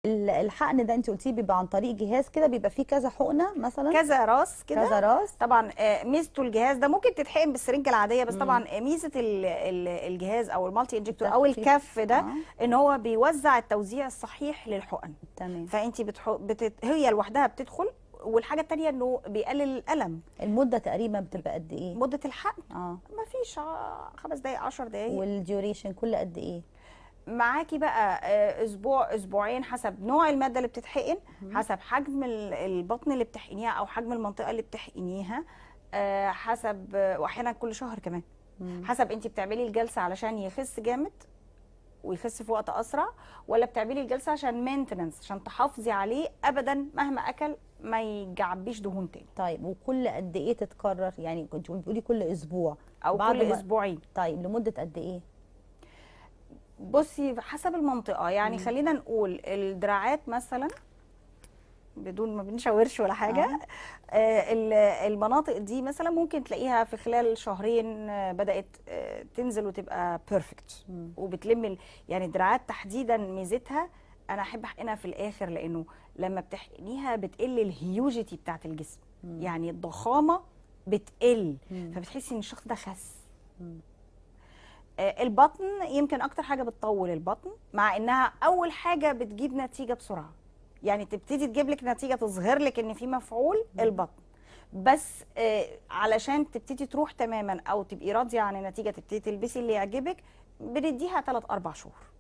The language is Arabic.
الحقن ده انت قلتيه بيبقى عن طريق جهاز كده، بيبقى فيه كذا حقنه مثلا؟ كذا راس كده. كذا راس. طبعا ميزته الجهاز ده ممكن تتحقن بالسرنجه العاديه، بس طبعا ميزه الجهاز او المالتي انجكتور او التخفيف. الكف ده ان هو بيوزع التوزيع الصحيح للحقن. تمام. فانت هي لوحدها بتدخل. والحاجه الثانيه انه بيقلل الالم. المده تقريبا بتبقى قد ايه؟ مده الحقن اه ما فيش 5 دقائق 10 دقائق. والديوريشن كل قد ايه؟ معاكي بقى اسبوع اسبوعين حسب نوع الماده اللي بتتحقن، حسب حجم البطن اللي بتحقنيها او حجم المنطقه اللي بتحقنيها، حسب واحيانا كل شهر كمان. حسب انت بتعملي الجلسه علشان يخس جامد ويخس في وقت اسرع، ولا بتعملي الجلسه عشان مينتننس، عشان تحافظي عليه ابدا مهما اكل ما يجعبيش دهون تاني. طيب وكل قد ايه تتكرر؟ يعني كنت بتقولي كل اسبوع او كل اسبوعين. طيب لمده قد ايه؟ بصي حسب المنطقه، يعني خلينا نقول الدراعات مثلا بدون ما بنشاورش ولا حاجه. المناطق دي مثلا ممكن تلاقيها في خلال شهرين بدات تنزل وتبقى بيرفكت وبتلم يعني الدراعات تحديدا ميزتها انا احب احقنها في الاخر، لانه لما بتحقنيها بتقل الهيوجيتي بتاعت الجسم. يعني الضخامه بتقل، فبتحسي ان الشخص ده خس. البطن يمكن اكتر حاجه بتطول البطن، مع انها اول حاجه بتجيب نتيجه بسرعه. يعني تبتدي تجيب لك نتيجه تظهر لك ان في مفعول البطن، بس علشان تبتدي تروح تماما او تبقي راضيه عن النتيجه تبتدي تلبسي اللي يعجبك، بنديها 3 4 شهور.